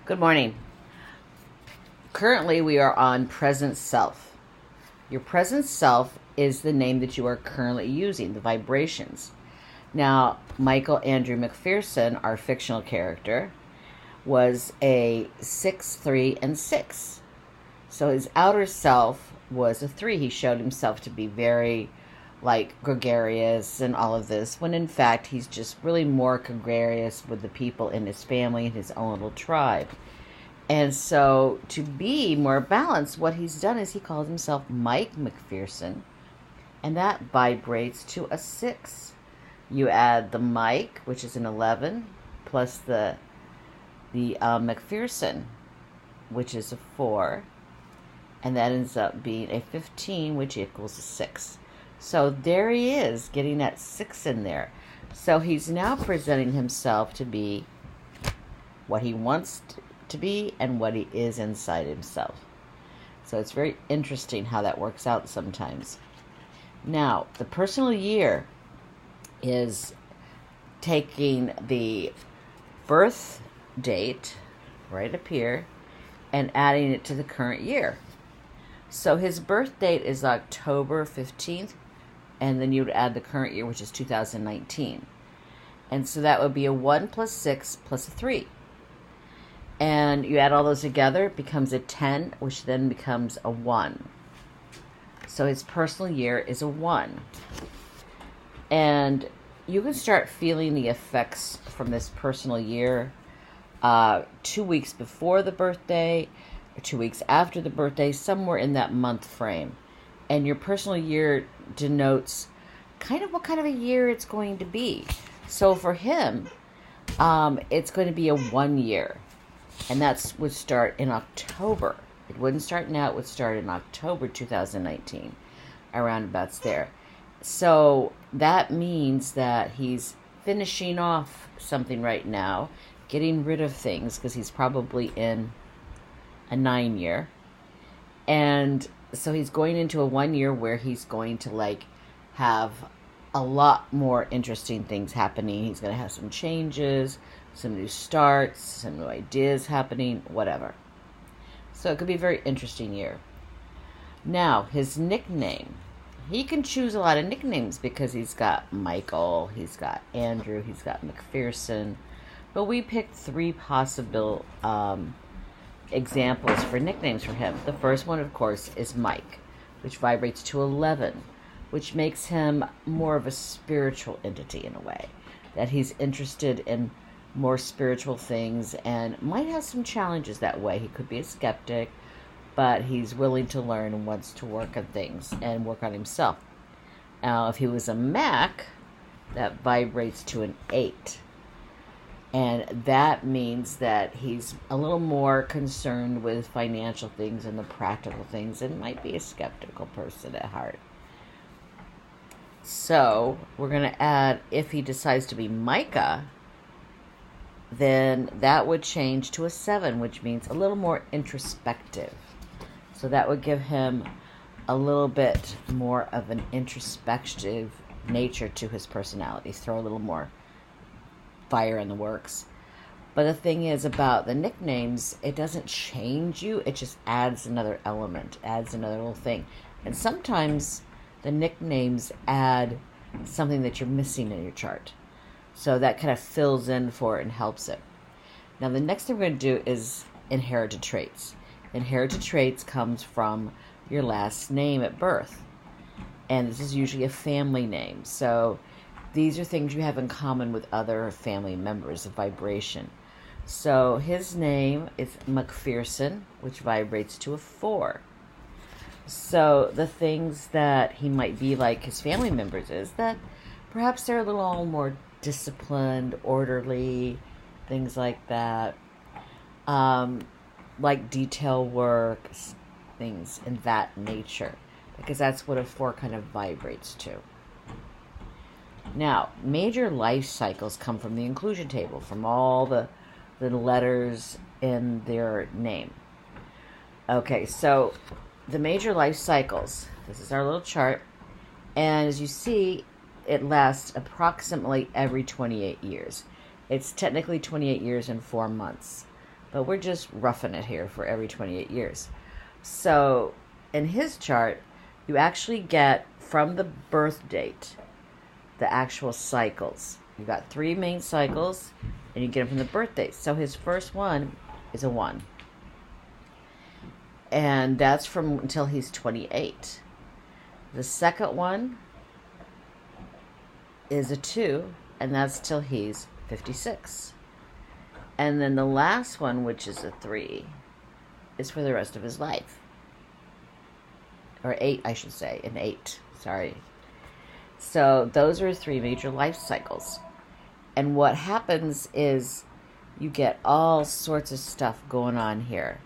Good morning. Currently, we are on present self. Your present self is the name that you are currently using, the vibrations. Now, Michael Andrew McPherson, our fictional character, was a 6, 3, and 6. So his outer self was a 3. He showed himself to be very, gregarious and all of this, when in fact he's just really more gregarious with the people in his family and his own little tribe. And so to be more balanced, what he's done is he calls himself Mike McPherson, and that vibrates to a 6. You add the Mike, which is an 11, plus the McPherson, which is a 4, and that ends up being a 15, which equals a 6. So there he is, getting that 6 in there. So he's now presenting himself to be what he wants to be and what he is inside himself. So it's very interesting how that works out sometimes. Now, the personal year is taking the birth date right up here and adding it to the current year. So his birth date is October 15th, and then you would add the current year, which is 2019. And so that would be a 1 plus 6 plus a 3. And you add all those together, it becomes a 10, which then becomes a 1. So his personal year is a 1. And you can start feeling the effects from this personal year 2 weeks before the birthday, or 2 weeks after the birthday, somewhere in that month frame. And your personal year denotes kind of what kind of a year it's going to be. So for him, it's going to be a 1 year. And that would start in October. It wouldn't start now, it would start in October 2019. Around about there. So that means that he's finishing off something right now, getting rid of things, because he's probably in a 9 year. And so he's going into a 1 year where he's going to have a lot more interesting things happening. He's going to have some changes, some new starts, some new ideas happening, whatever. So it could be a very interesting year. Now, his nickname. He can choose a lot of nicknames because he's got Michael, he's got Andrew, he's got McPherson. But we picked 3 possible examples for nicknames for him. The first one, of course, is Mike, which vibrates to 11, which makes him more of a spiritual entity in a way, that he's interested in more spiritual things and might have some challenges that way. He could be a skeptic, but he's willing to learn and wants to work on things and work on himself. Now, if he was a Mac, that vibrates to an 8. And that means that he's a little more concerned with financial things and the practical things and might be a skeptical person at heart. So we're going to add, if he decides to be Micah, then that would change to a 7, which means a little more introspective. So that would give him a little bit more of an introspective nature to his personality. Throw a little more fire in the works. But the thing is about the nicknames, it doesn't change you, it just adds another element, adds another little thing. And sometimes the nicknames add something that you're missing in your chart. So that kind of fills in for it and helps it. Now the next thing we're going to do is inherited traits. Inherited traits comes from your last name at birth. And this is usually a family name. So these are things you have in common with other family members, of vibration. So his name is McPherson, which vibrates to a 4. So the things that he might be like his family members is that perhaps they're a little more disciplined, orderly, things like that. Like detail work, things in that nature. Because that's what a 4 kind of vibrates to. Now, major life cycles come from the inclusion table, from all the letters in their name. Okay, so the major life cycles, this is our little chart, and as you see, it lasts approximately every 28 years. It's technically 28 years and 4 months. but we're just roughing it here for every 28 years. So in his chart, you actually get from the birth date the actual cycles. You got 3 main cycles, and you get them from the birth date. So his first one is a 1. And that's from until he's 28. The second one is a 2, and that's till he's 56. And then the last one, which is a 3, is for the rest of his life. Or 8, I should say. An 8. Sorry. So those are 3 major life cycles. And what happens is you get all sorts of stuff going on here.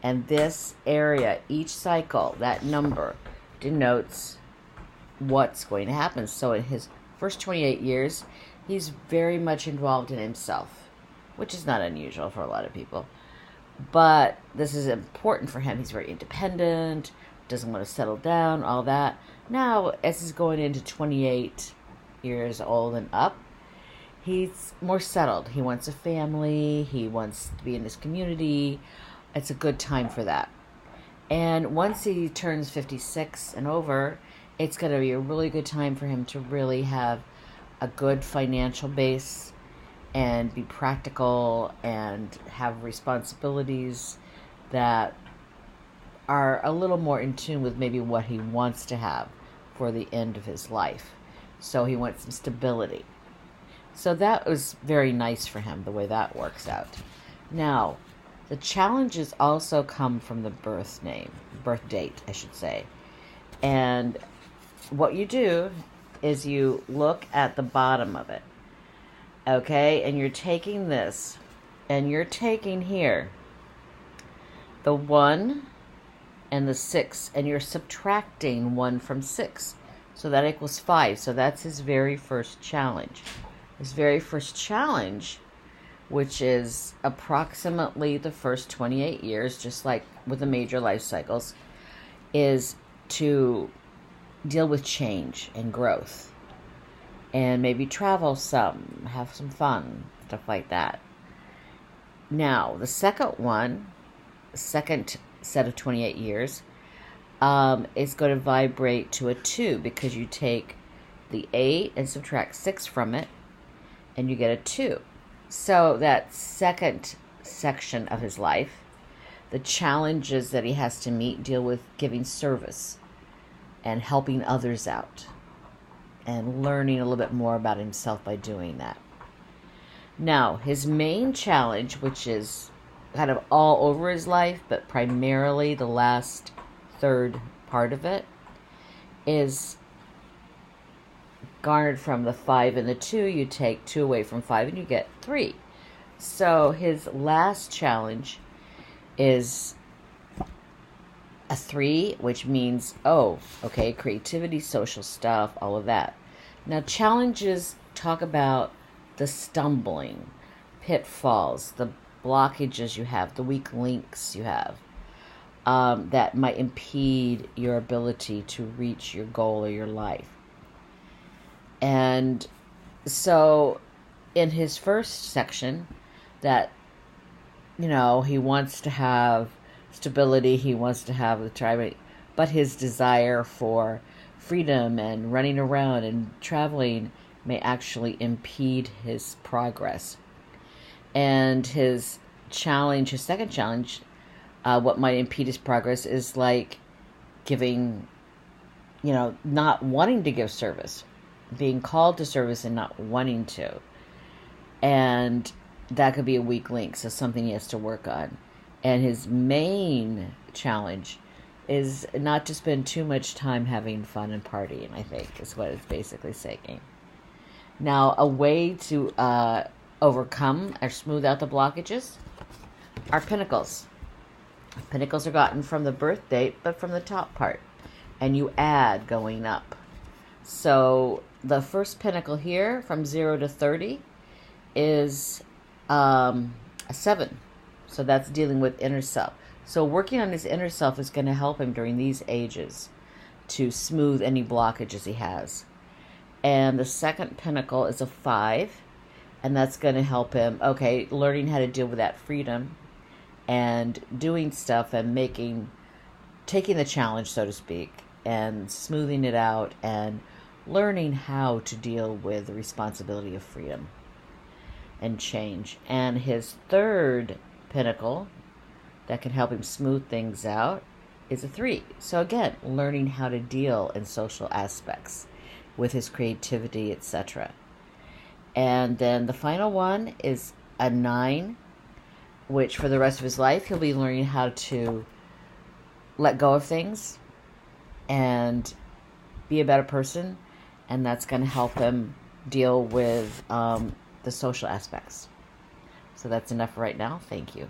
And this area, each cycle, that number, denotes what's going to happen. So in his first 28 years, he's very much involved in himself, which is not unusual for a lot of people. But this is important for him. He's very independent, doesn't want to settle down, all that. Now, as he's going into 28 years old and up, he's more settled. He wants a family. He wants to be in his community. It's a good time for that. And once he turns 56 and over, it's going to be a really good time for him to really have a good financial base and be practical and have responsibilities that are a little more in tune with maybe what he wants to have for the end of his life. So he wants some stability. So that was very nice for him, the way that works out. Now, the challenges also come from the birth date, I should say. And what you do is you look at the bottom of it. Okay? And you're taking this, and you're taking here the 1 and the 6, and you're subtracting 1 from 6. So that equals 5. So that's his very first challenge. His very first challenge, which is approximately the first 28 years, just like with the major life cycles, is to deal with change and growth. And maybe travel some, have some fun, stuff like that. Now, the second one, second set of 28 years, is going to vibrate to a 2 because you take the 8 and subtract 6 from it, and you get a 2. So that second section of his life, the challenges that he has to meet deal with giving service and helping others out and learning a little bit more about himself by doing that. Now, his main challenge, which is kind of all over his life, but primarily the last third part of it, is garnered from the 5 and the 2. You take 2 away from 5 and you get 3. So his last challenge is a 3, which means, creativity, social stuff, all of that. Now, challenges talk about the stumbling, pitfalls, the blockages you have, the weak links you have, that might impede your ability to reach your goal or your life. And so in his first section, that, he wants to have stability, he wants to have the tribe, but his desire for freedom and running around and traveling may actually impede his progress. And his second challenge, what might impede his progress is like giving, not wanting to give service, being called to service and not wanting to. And that could be a weak link, so something he has to work on. And his main challenge is not to spend too much time having fun and partying, I think, is what it's basically saying. Now, a way to overcome or smooth out the blockages are pinnacles. Pinnacles are gotten from the birth date, but from the top part. And you add going up. So the first pinnacle here, from 0 to 30, is a 7. So that's dealing with inner self. So working on his inner self is going to help him during these ages to smooth any blockages he has. And the second pinnacle is a 5, and that's going to help him, learning how to deal with that freedom and doing stuff and taking the challenge, so to speak, and smoothing it out and learning how to deal with the responsibility of freedom and change. And his third pinnacle that can help him smooth things out is a 3. So again, learning how to deal in social aspects with his creativity, etc. And then the final one is a 9, which for the rest of his life, he'll be learning how to let go of things and be a better person. And that's going to help him deal with the social aspects. So that's enough right now. Thank you.